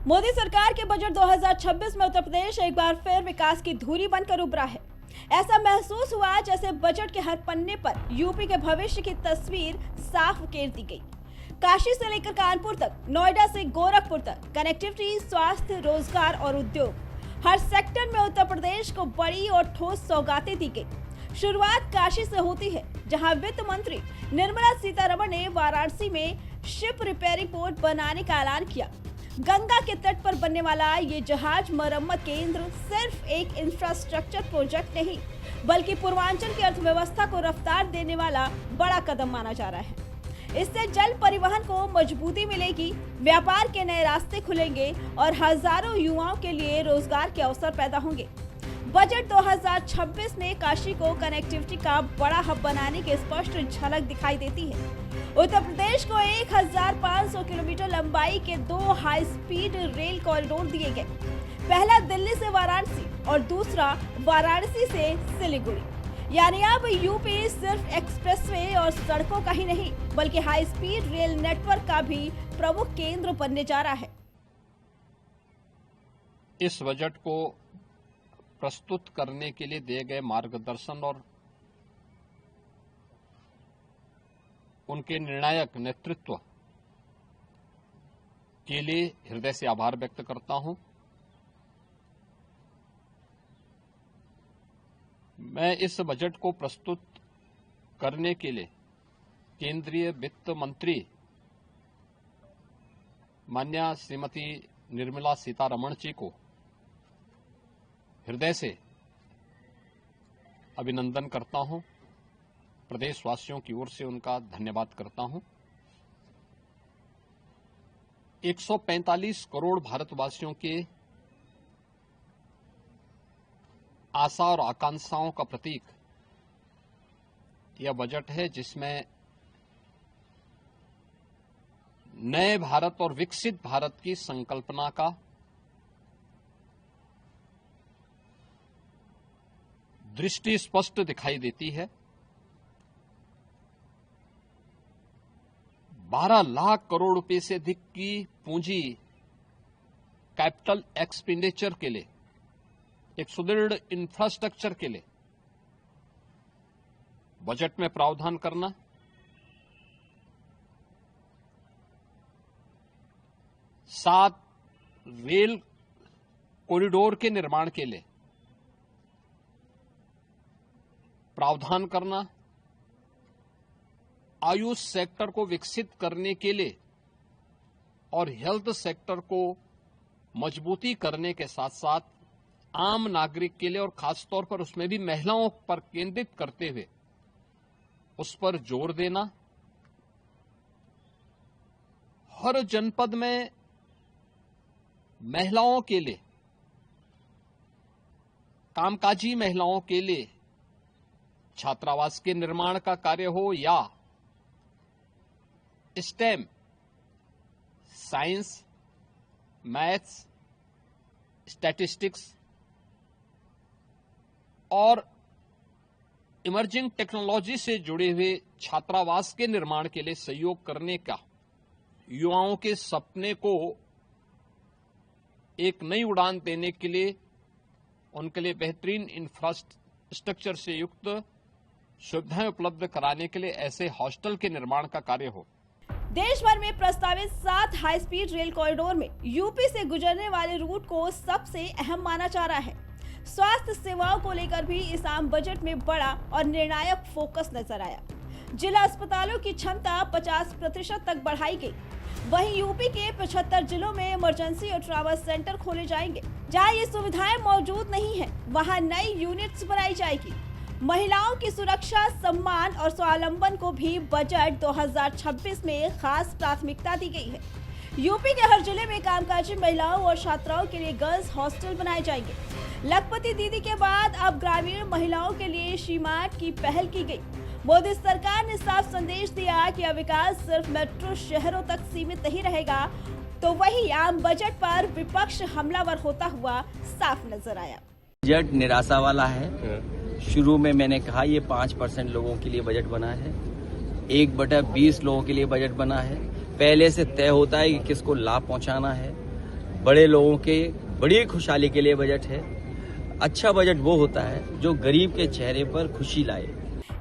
मोदी सरकार के बजट 2026 में उत्तर प्रदेश एक बार फिर विकास की धुरी बनकर उभरा है। ऐसा महसूस हुआ जैसे बजट के हर पन्ने पर यूपी के भविष्य की तस्वीर साफ उकेर दी गई। काशी से लेकर कानपुर तक, नोएडा से गोरखपुर तक, कनेक्टिविटी, स्वास्थ्य, रोजगार और उद्योग, हर सेक्टर में उत्तर प्रदेश को बड़ी और ठोस सौगातें दी गई। शुरुआत काशी से होती है, जहां वित्त मंत्री निर्मला सीतारमण ने वाराणसी में शिप रिपेयरिंग पोर्ट बनाने का ऐलान किया। गंगा के तट पर बनने वाला ये जहाज मरम्मत केंद्र सिर्फ एक इंफ्रास्ट्रक्चर प्रोजेक्ट नहीं, बल्कि पूर्वांचल की अर्थव्यवस्था को रफ्तार देने वाला बड़ा कदम माना जा रहा है। इससे जल परिवहन को मजबूती मिलेगी, व्यापार के नए रास्ते खुलेंगे और हजारों युवाओं के लिए रोजगार के अवसर पैदा होंगे। बजट 2026 में काशी को कनेक्टिविटी का बड़ा हब बनाने की स्पष्ट झलक दिखाई देती है। उत्तर प्रदेश को 1500 किलोमीटर लंबाई के 2 हाई स्पीड रेल कॉरिडोर दिए गए। पहला दिल्ली से वाराणसी और दूसरा वाराणसी से सिलीगुड़ी। यानी अब यूपी सिर्फ एक्सप्रेसवे और सड़कों का ही नहीं, बल्कि हाई स्पीड रेल नेटवर्क का भी प्रमुख केंद्र बनने जा रहा है। इस बजट को प्रस्तुत करने के लिए दिए गए मार्गदर्शन और उनके निर्णायक नेतृत्व के लिए हृदय से आभार व्यक्त करता हूं। मैं इस बजट को प्रस्तुत करने के लिए केंद्रीय वित्त मंत्री माननीय श्रीमती निर्मला सीतारमण जी को हृदय से अभिनंदन करता हूं। प्रदेशवासियों की ओर से उनका धन्यवाद करता हूं। 145 करोड़ भारतवासियों के आशा और आकांक्षाओं का प्रतीक यह बजट है, जिसमें नए भारत और विकसित भारत की संकल्पना का दृष्टि स्पष्ट दिखाई देती है। 12 लाख करोड़ रुपए से अधिक की पूंजी कैपिटल एक्सपेंडिचर के लिए, एक सुदृढ़ इंफ्रास्ट्रक्चर के लिए बजट में प्रावधान करना, सात रेल कॉरिडोर के निर्माण के लिए प्रावधान करना, आयुष सेक्टर को विकसित करने के लिए और हेल्थ सेक्टर को मजबूती करने के साथ साथ आम नागरिक के लिए और खासतौर पर उसमें भी महिलाओं पर केंद्रित करते हुए उस पर जोर देना, हर जनपद में महिलाओं के लिए, कामकाजी महिलाओं के लिए छात्रावास के निर्माण का कार्य हो या स्टेम, साइंस, मैथ्स, स्टैटिस्टिक्स और इमर्जिंग टेक्नोलॉजी से जुड़े हुए छात्रावास के निर्माण के लिए सहयोग करने का, युवाओं के सपने को एक नई उड़ान देने के लिए उनके लिए बेहतरीन इंफ्रास्ट्रक्चर से युक्त सुविधाएं उपलब्ध कराने के लिए ऐसे हॉस्टल के निर्माण का कार्य हो। देश भर में प्रस्तावित 7 हाई स्पीड रेल कॉरिडोर में यूपी से गुजरने वाले रूट को सबसे अहम माना जा रहा है। स्वास्थ्य सेवाओं को लेकर भी इस आम बजट में बड़ा और निर्णायक फोकस नजर आया। जिला अस्पतालों की क्षमता 50% तक बढ़ाई गई। वहीं यूपी के 75 जिलों में इमरजेंसी और ट्रॉमा सेंटर खोले जाएंगे। जहां ये सुविधाएं मौजूद नहीं है, वहां नई यूनिट्स बनाई जाएगी। महिलाओं की सुरक्षा, सम्मान और स्वावलंबन को भी बजट 2026 में खास प्राथमिकता दी गई है। यूपी के हर जिले में कामकाजी महिलाओं और छात्राओं के लिए गर्ल्स हॉस्टल बनाए जाएंगे। लखपति दीदी के बाद अब ग्रामीण महिलाओं के लिए शी-मार्ट की पहल की गई। मोदी सरकार ने साफ संदेश दिया कि अब विकास सिर्फ मेट्रो शहरों तक सीमित नहीं रहेगा। तो वही आम बजट पर विपक्ष हमलावर होता हुआ साफ नजर आया। बजट निराशा वाला है। शुरू में मैंने कहा ये 5% लोगों के लिए बजट बना है, 1/20 लोगों के लिए बजट बना है। पहले से तय होता है कि किसको लाभ पहुंचाना है। बड़े लोगों के बड़ी खुशहाली के लिए बजट है। अच्छा बजट वो होता है जो गरीब के चेहरे पर खुशी लाए।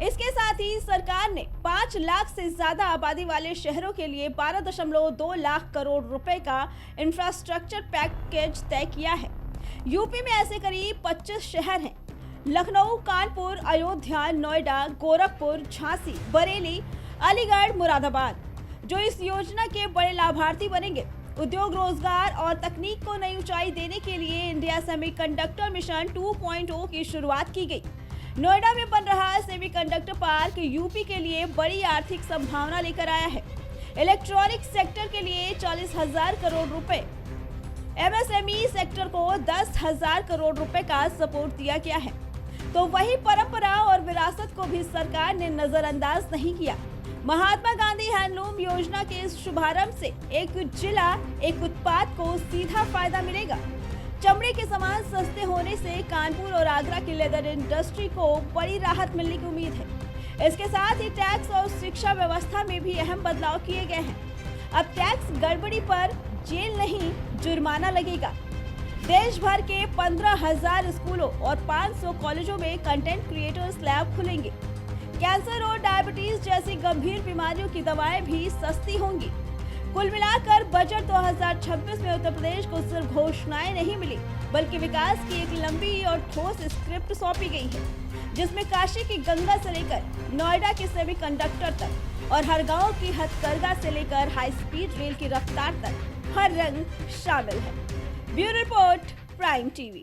इसके साथ ही सरकार ने 5 लाख से ज्यादा आबादी वाले शहरों के लिए 12.2 लाख करोड़ रुपए का इंफ्रास्ट्रक्चर पैकेज तय किया है। यूपी में ऐसे करीब 25 शहर हैं। लखनऊ, कानपुर, अयोध्या, नोएडा, गोरखपुर, झांसी, बरेली, अलीगढ़, मुरादाबाद जो इस योजना के बड़े लाभार्थी बनेंगे। उद्योग, रोजगार और तकनीक को नई ऊंचाई देने के लिए इंडिया सेमीकंडक्टर मिशन 2.0 की शुरुआत की गई। नोएडा में बन रहा सेमीकंडक्टर पार्क यूपी के लिए बड़ी आर्थिक संभावना लेकर आया है। इलेक्ट्रॉनिक सेक्टर के लिए 40,000 करोड़ रुपए, एमएसएमई सेक्टर को 10,000 करोड़ रुपए का सपोर्ट दिया गया है। तो वही परंपरा और विरासत को भी सरकार ने नजरअंदाज नहीं किया। महात्मा गांधी हैंडलूम योजना के इस शुभारंभ से एक जिला, एक उत्पाद को सीधा फायदा मिलेगा। चमड़े के सामान सस्ते होने से कानपुर और आगरा की लेदर इंडस्ट्री को बड़ी राहत मिलने की उम्मीद है। इसके साथ ही टैक्स और शिक्षा व्यवस्था में भी अहम बदलाव किए गए हैं। अब टैक्स गड़बड़ी पर जेल नहीं, जुर्माना लगेगा। देश भर के 15,000 स्कूलों और 500 कॉलेजों में कंटेंट क्रिएटर्स लैब खुलेंगे। कैंसर और डायबिटीज जैसी गंभीर बीमारियों की दवाएं भी सस्ती होंगी। कुल मिलाकर बजट 2026 में उत्तर प्रदेश को सिर्फ घोषणाएं नहीं मिली, बल्कि विकास की एक लंबी और ठोस स्क्रिप्ट सौंपी गई है, जिसमें काशी की गंगा से लेकर नोएडा के सेमीकंडक्टर तक और हर गांव की हथकरघा से लेकर हाई स्पीड रेल की रफ्तार तक हर रंग शामिल है। Bureau report, prime TV.